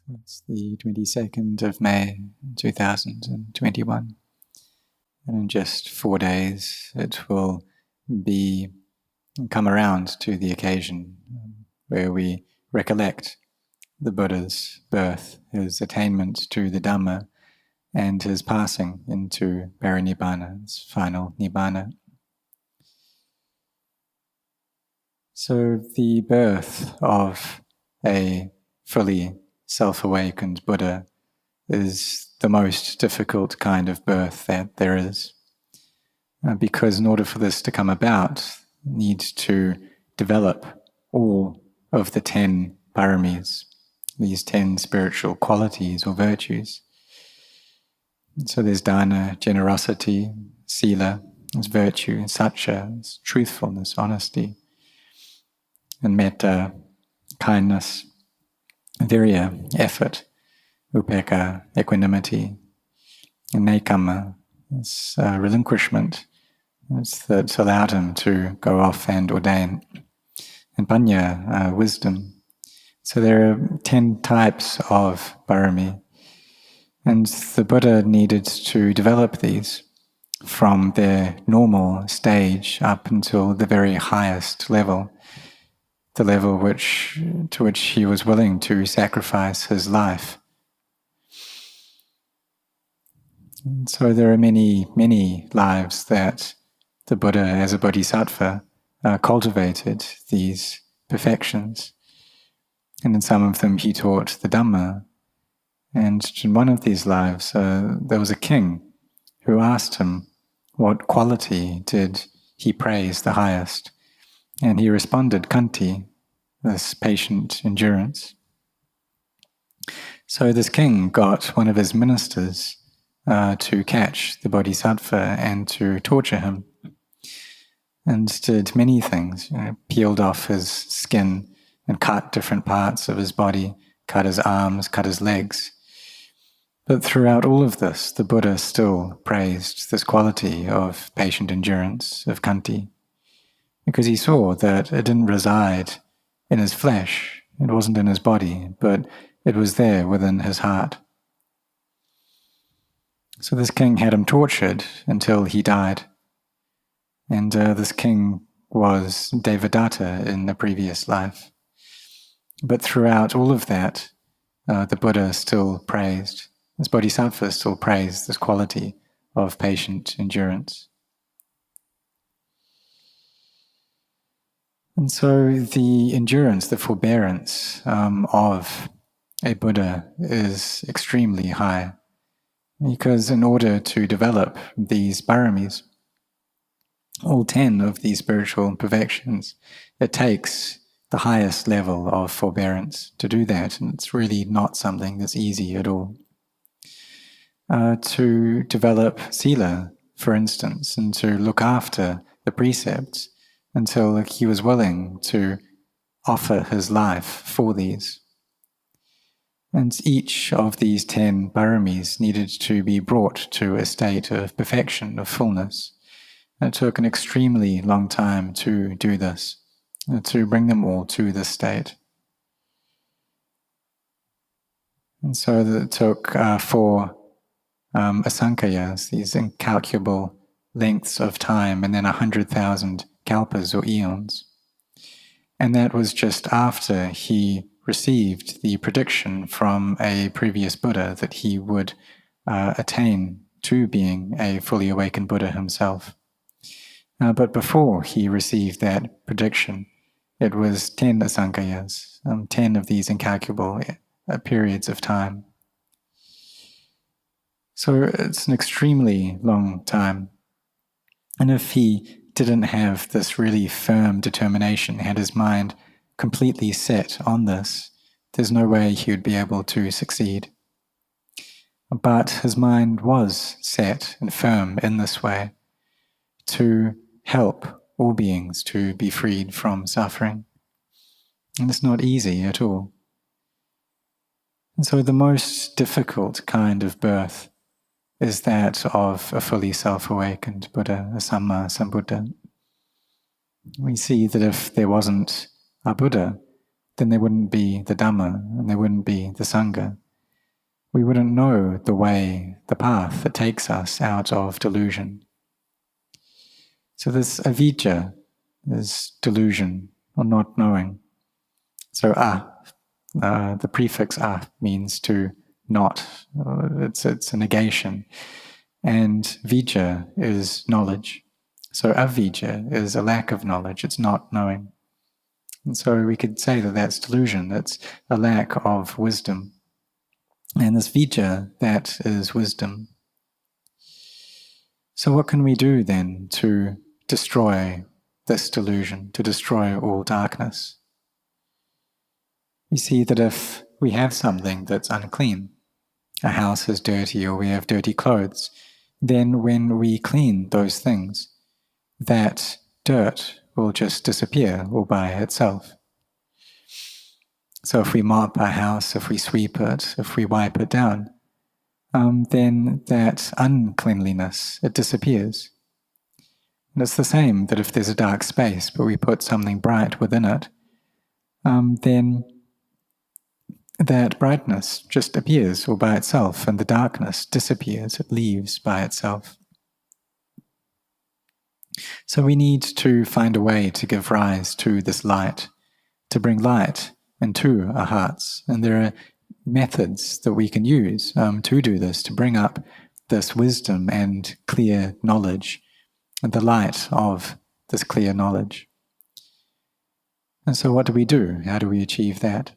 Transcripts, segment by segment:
It's the 22nd of May 2021, and in just 4 days it will come around to the occasion where we recollect the Buddha's birth, his attainment to the Dhamma, and his passing into parinibbana, his final nibbana. So the birth of a fully self-awakened Buddha is the most difficult kind of birth that there is. Because in order for this to come about, you need to develop all of the 10 paramis, these 10 spiritual qualities or virtues. So there's dana, generosity; sila, there's virtue; satya, there's truthfulness, honesty; and metta, kindness; virya, effort; upekkha, equanimity; and nekkhamma, it's relinquishment. That's allowed him to go off and ordain; and panya, wisdom. So there are 10 types of parami, and the Buddha needed to develop these from their normal stage up until the very highest level, the level to which he was willing to sacrifice his life. And so there are many, many lives that the Buddha, as a bodhisattva, cultivated these perfections. And in some of them he taught the Dhamma. And in one of these lives, there was a king who asked him what quality did he praise the highest. And he responded, khanti, this patient endurance. So this king got one of his ministers to catch the bodhisattva and to torture him, and did many things, peeled off his skin and cut different parts of his body, cut his arms, cut his legs. But throughout all of this, the Buddha still praised this quality of patient endurance, of khanti, because he saw that it didn't reside in his flesh, it wasn't in his body, but it was there within his heart. So this king had him tortured until he died. And this king was Devadatta in the previous life. But throughout all of that, the Buddha still praised, this bodhisattva still praised this quality of patient endurance. And so the endurance, the forbearance of a Buddha is extremely high, because in order to develop these paramis, all 10 of these spiritual perfections, it takes the highest level of forbearance to do that, and it's really not something that's easy at all. To develop sila, for instance, and to look after the precepts until he was willing to offer his life for these. And each of these 10 paramis needed to be brought to a state of perfection, of fullness. It took an extremely long time to do this, to bring them all to this state. And so it took 4 asankaras, these incalculable lengths of time, and then 100,000 kalpas or eons. And that was just after he received the prediction from a previous Buddha that he would attain to being a fully awakened Buddha himself. But before he received that prediction, it was 10 asankaras, 10 of these incalculable periods of time. So it's an extremely long time. And if he didn't have this really firm determination, had his mind completely set on this, there's no way he would be able to succeed. But his mind was set and firm in this way to help all beings to be freed from suffering. And it's not easy at all. And so the most difficult kind of birth is that of a fully self-awakened Buddha, a Samma Sambuddha. We see that if there wasn't a Buddha, then there wouldn't be the Dhamma and there wouldn't be the Sangha. We wouldn't know the way, the path that takes us out of delusion. So this avijja is delusion, or not knowing. So the prefix means to not. It's a negation. And vijja is knowledge. So avijja is a lack of knowledge, it's not knowing. And so we could say that that's delusion, it's a lack of wisdom. And this vijja, that is wisdom. So what can we do then to destroy this delusion, to destroy all darkness? We see that if we have something that's unclean, a house is dirty or we have dirty clothes, then when we clean those things, that dirt will just disappear all by itself. So if we mop our house, if we sweep it, if we wipe it down, then that uncleanliness, it disappears. And it's the same that if there's a dark space, but we put something bright within it, then that brightness just appears all by itself, and the darkness disappears, it leaves by itself. So we need to find a way to give rise to this light, to bring light into our hearts. And there are methods that we can use to do this, to bring up this wisdom and clear knowledge, and the light of this clear knowledge. And so what do we do? How do we achieve that?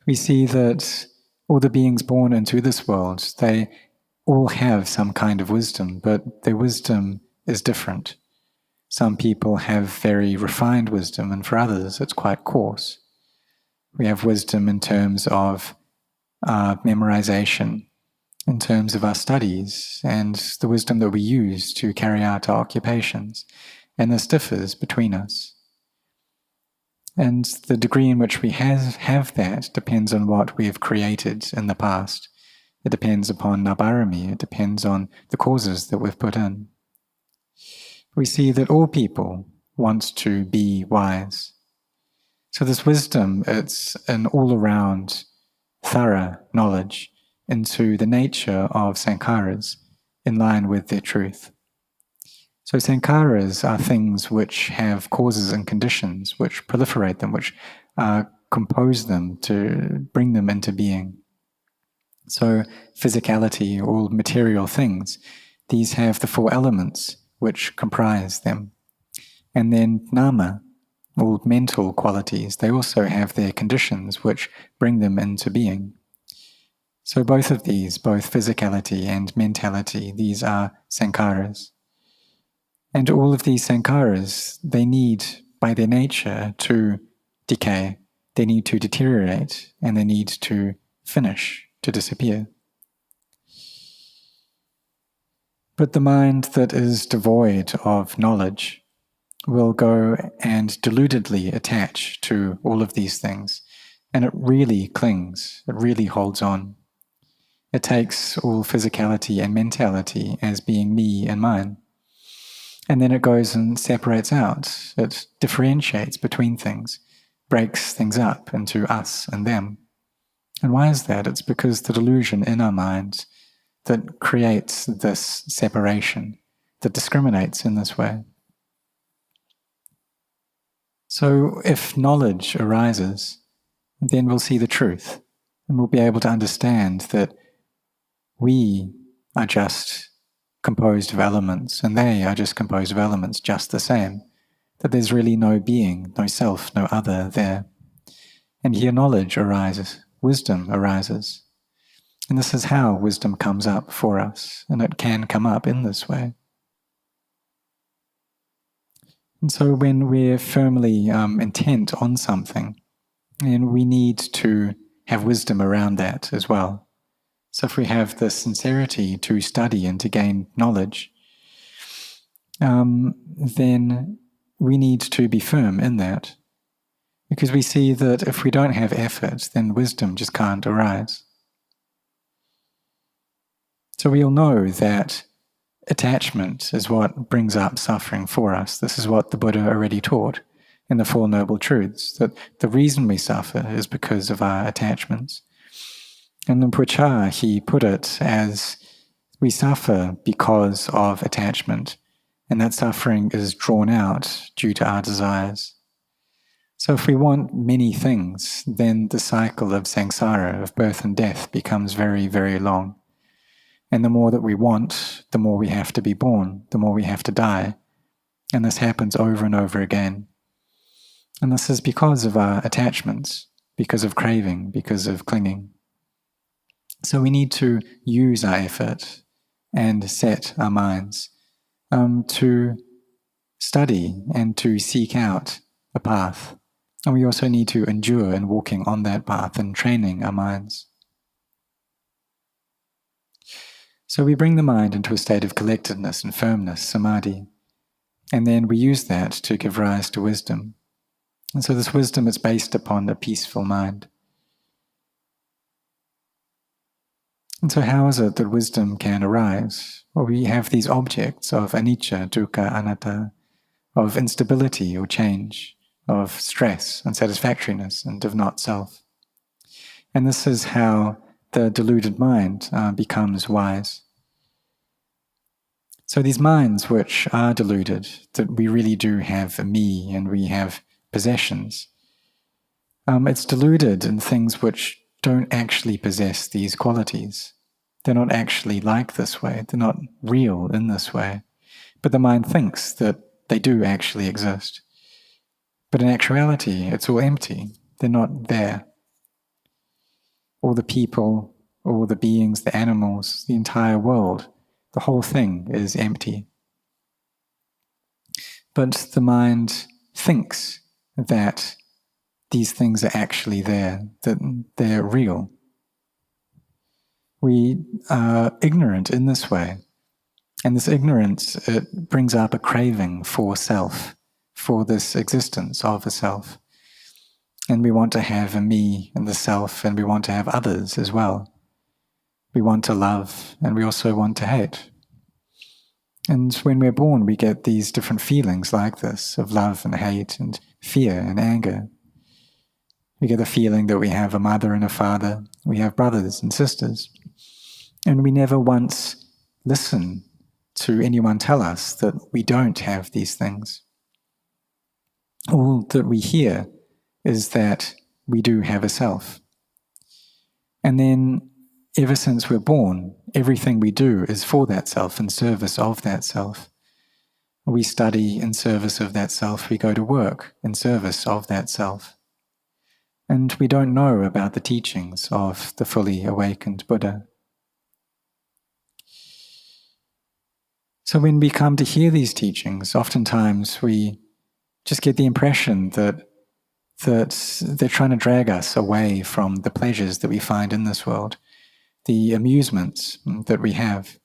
We see that all the beings born into this world, they all have some kind of wisdom, but their wisdom is different. Some people have very refined wisdom, and for others it's quite coarse. We have wisdom in terms of memorization, in terms of our studies, and the wisdom that we use to carry out our occupations, and this differs between us. And the degree in which we have that depends on what we have created in the past. It depends upon our parami, it depends on the causes that we've put in. We see that all people want to be wise. So this wisdom, it's an all-around, thorough knowledge into the nature of sankaras in line with their truth. So sankaras are things which have causes and conditions, which proliferate them, which compose them to bring them into being. So physicality, all material things, these have the four elements which comprise them. And then nama, all mental qualities, they also have their conditions which bring them into being. So both of these, both physicality and mentality, these are sankaras. And all of these sankaras, they need, by their nature, to decay, they need to deteriorate, and they need to finish, to disappear. But the mind that is devoid of knowledge will go and deludedly attach to all of these things, and it really clings, it really holds on. It takes all physicality and mentality as being me and mine. And then it goes and separates out, it differentiates between things, breaks things up into us and them. And why is that? It's because the delusion in our minds that creates this separation, that discriminates in this way. So if knowledge arises, then we'll see the truth, and we'll be able to understand that we are just composed of elements, and they are just composed of elements just the same, that there's really no being, no self, no other there. And here knowledge arises, wisdom arises. And this is how wisdom comes up for us, and it can come up in this way. And so when we're firmly intent on something, then we need to have wisdom around that as well. So if we have the sincerity to study and to gain knowledge, then we need to be firm in that. Because we see that if we don't have effort, then wisdom just can't arise. So we all know that attachment is what brings up suffering for us. This is what the Buddha already taught. in the Four Noble Truths, that the reason we suffer is because of our attachments. And in Pucha, he put it as we suffer because of attachment, and that suffering is drawn out due to our desires. So if we want many things, then the cycle of samsara, of birth and death, becomes very, very long. And the more that we want, the more we have to be born, the more we have to die. And this happens over and over again. And this is because of our attachments, because of craving, because of clinging. So we need to use our effort and set our minds to study and to seek out a path. And we also need to endure in walking on that path and training our minds. So we bring the mind into a state of collectedness and firmness, samadhi, and then we use that to give rise to wisdom. And so this wisdom is based upon a peaceful mind. And so how is it that wisdom can arise? Well, we have these objects of anicca, dukkha, anatta, of instability or change, of stress, unsatisfactoriness, and of not self. And this is how the deluded mind becomes wise. So these minds which are deluded, that we really do have a me and we have possessions, it's deluded in things which don't actually possess these qualities. They're not actually like this way. They're not real in this way. But the mind thinks that they do actually exist. But in actuality, it's all empty. They're not there. All the people, all the beings, the animals, the entire world, the whole thing is empty. But the mind thinks that these things are actually there, that they're real. We are ignorant in this way. And this ignorance, it brings up a craving for self, for this existence of a self. And we want to have a me and the self, and we want to have others as well. We want to love, and we also want to hate. And when we're born, we get these different feelings like this, of love and hate and fear and anger. We get the feeling that we have a mother and a father, we have brothers and sisters. And we never once listen to anyone tell us that we don't have these things. All that we hear is that we do have a self. And then, ever since we're born, everything we do is for that self, in service of that self. We study in service of that self, we go to work in service of that self. And we don't know about the teachings of the fully awakened Buddha. So when we come to hear these teachings, oftentimes we just get the impression that they're trying to drag us away from the pleasures that we find in this world, the amusements that we have,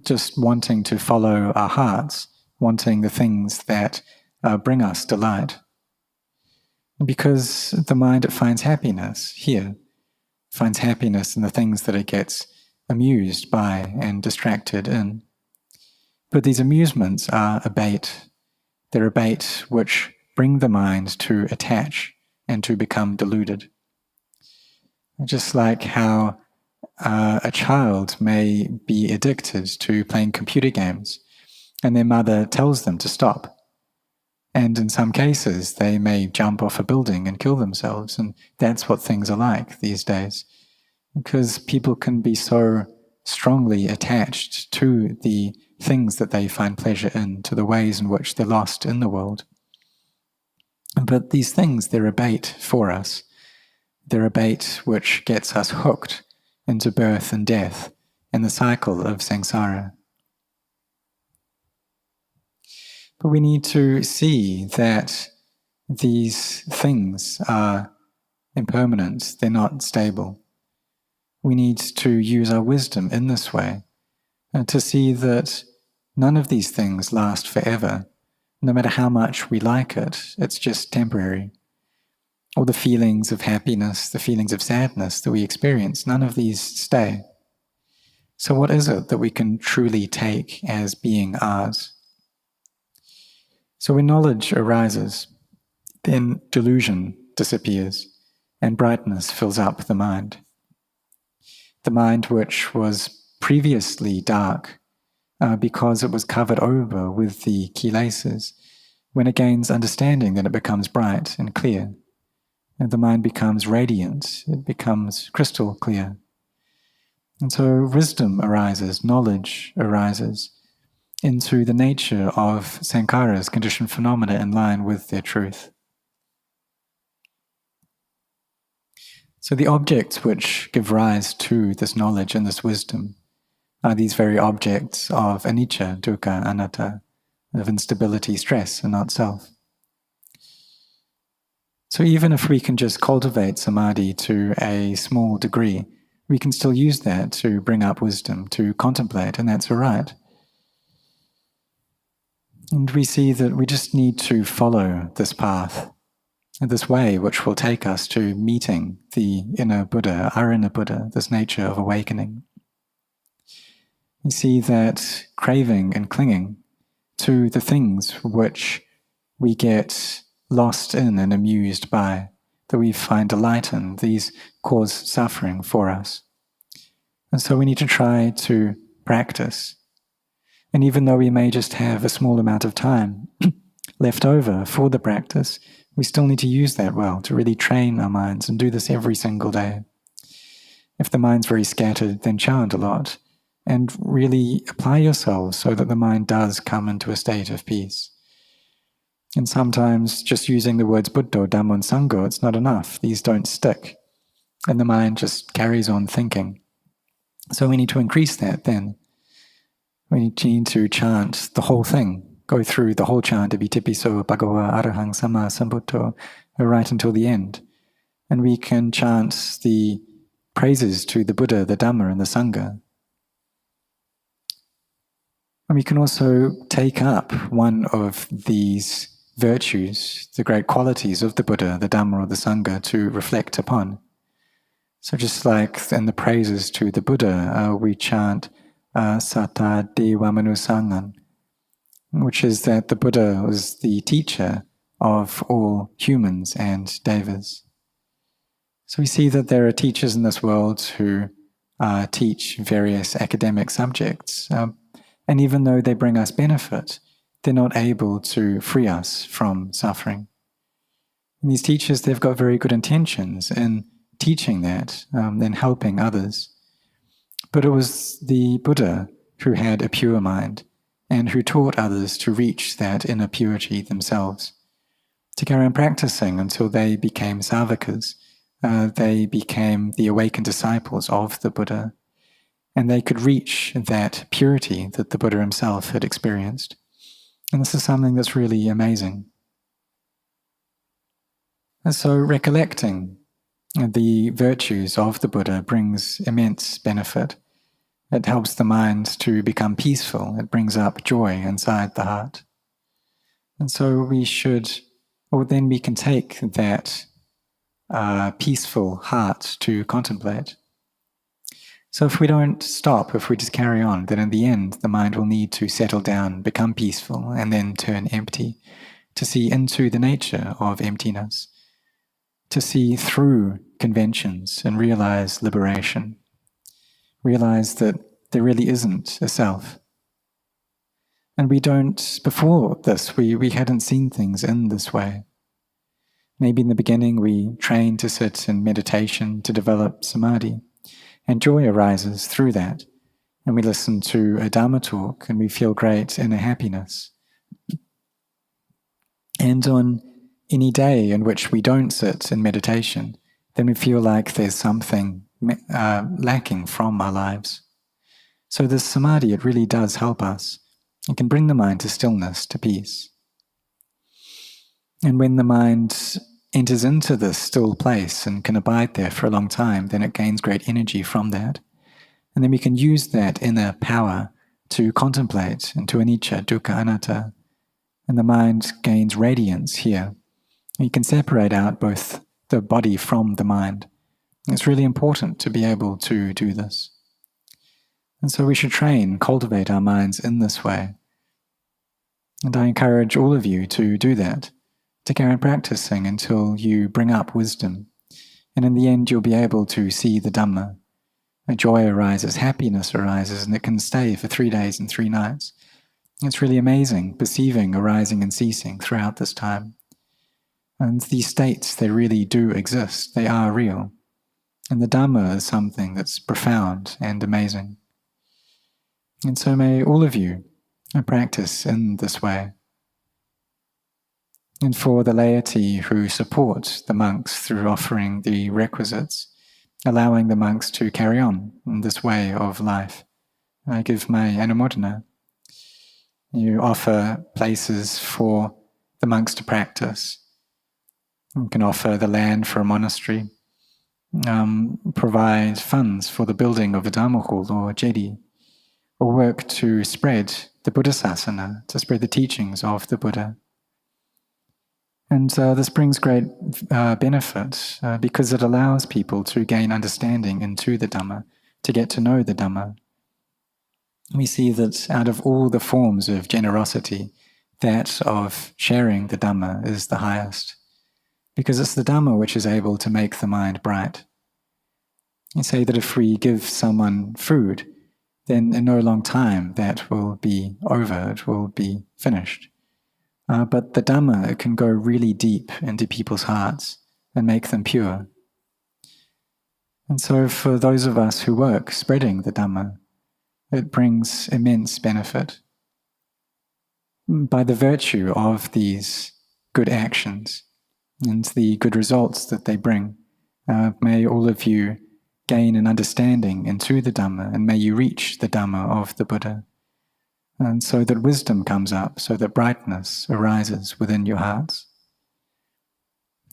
just wanting to follow our hearts, wanting the things that bring us delight. Because the mind, it finds happiness here, finds happiness in the things that it gets amused by and distracted in. But these amusements are a bait. They're a bait which bring the mind to attach and to become deluded. Just like how a child may be addicted to playing computer games and their mother tells them to stop. And in some cases, they may jump off a building and kill themselves. And that's what things are like these days. Because people can be so strongly attached to the things that they find pleasure in, to the ways in which they're lost in the world. But these things, they're a bait for us. They're a bait which gets us hooked into birth and death and the cycle of samsara. But we need to see that these things are impermanent, they're not stable. We need to use our wisdom in this way to see that none of these things last forever. No matter how much we like it, it's just temporary. All the feelings of happiness, the feelings of sadness that we experience, none of these stay. So what is it that we can truly take as being ours? So when knowledge arises, then delusion disappears and brightness fills up the mind. The mind which was previously dark because it was covered over with the kilesas, when it gains understanding, then it becomes bright and clear. And the mind becomes radiant, it becomes crystal clear. And so wisdom arises, knowledge arises into the nature of sankaras, conditioned phenomena in line with their truth. So the objects which give rise to this knowledge and this wisdom are these very objects of anicca, dukkha, anatta, of instability, stress, and not self. So even if we can just cultivate samadhi to a small degree, we can still use that to bring up wisdom, to contemplate, and that's all right. And we see that we just need to follow this path, this way which will take us to meeting the inner Buddha, our inner Buddha, this nature of awakening. We see that craving and clinging to the things which we get lost in and amused by, that we find delight in, these cause suffering for us. And so we need to try to practice. And even though we may just have a small amount of time left over for the practice, we still need to use that well, to really train our minds and do this every single day. If the mind's very scattered, then chant a lot and really apply yourselves so that the mind does come into a state of peace. And sometimes just using the words Buddha, Dhamma, and Sangha, it's not enough. These don't stick. And the mind just carries on thinking. So we need to increase that then. We need to chant the whole thing, go through the whole chant, Abhitipiso, Bhagava, Arahang, Sama, Sambuddho, right until the end. And we can chant the praises to the Buddha, the Dhamma, and the Sangha. And we can also take up one of these virtues, the great qualities of the Buddha, the Dhamma, or the Sangha to reflect upon. So just like in the praises to the Buddha, we chant Satta Deva Manusangan, which is that the Buddha was the teacher of all humans and devas. So we see that there are teachers in this world who teach various academic subjects, and even though they bring us benefit, they're not able to free us from suffering. And these teachers, they've got very good intentions in teaching that, and helping others. But it was the Buddha who had a pure mind and who taught others to reach that inner purity themselves, to carry on practicing until they became savakas. They became the awakened disciples of the Buddha, and they could reach that purity that the Buddha himself had experienced. And this is something that's really amazing. And so recollecting the virtues of the Buddha brings immense benefit. It helps the mind to become peaceful. It brings up joy inside the heart. And so we should, or then we can take that peaceful heart to contemplate. So if we don't stop, if we just carry on, then in the end the mind will need to settle down, become peaceful, and then turn empty, to see into the nature of emptiness, to see through conventions and realize liberation, realize that there really isn't a self. And we don't, before this, we hadn't seen things in this way. Maybe in the beginning we trained to sit in meditation to develop samadhi, and joy arises through that. And we listen to a Dhamma talk and we feel great inner happiness. And on any day in which we don't sit in meditation, then we feel like there's something lacking from our lives. So this samadhi, it really does help us. It can bring the mind to stillness, to peace. And when the mind enters into this still place and can abide there for a long time, then it gains great energy from that. And then we can use that inner power to contemplate into anicca, dukkha, anatta. And the mind gains radiance here. You can separate out both the body from the mind. It's really important to be able to do this. And so we should train, cultivate our minds in this way. And I encourage all of you to do that, to carry on practicing until you bring up wisdom. And in the end, you'll be able to see the Dhamma. A joy arises, happiness arises, and it can stay for 3 days and 3 nights. It's really amazing, perceiving arising and ceasing throughout this time. And these states, they really do exist. They are real. And the Dhamma is something that's profound and amazing. And so may all of you practice in this way. And for the laity who support the monks through offering the requisites, allowing the monks to carry on in this way of life, I give my anumodana. You offer places for the monks to practice. You can offer the land for a monastery, provide funds for the building of a Dhamma hall or jedi, or work to spread the Buddhasasana, to spread the teachings of the Buddha. And this brings great benefit because it allows people to gain understanding into the Dhamma, to get to know the Dhamma. We see that out of all the forms of generosity, that of sharing the Dhamma is the highest, because it's the Dhamma which is able to make the mind bright. You say that if we give someone food, then in no long time that will be over, it will be finished. But the Dhamma, it can go really deep into people's hearts and make them pure. And so for those of us who work spreading the Dhamma, it brings immense benefit. By the virtue of these good actions and the good results that they bring, may all of you gain an understanding into the Dhamma, and may you reach the Dhamma of the Buddha. And so that wisdom comes up, so that brightness arises within your hearts.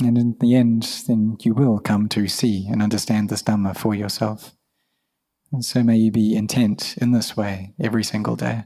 And in the end, then you will come to see and understand this Dhamma for yourself. And so may you be intent in this way every single day.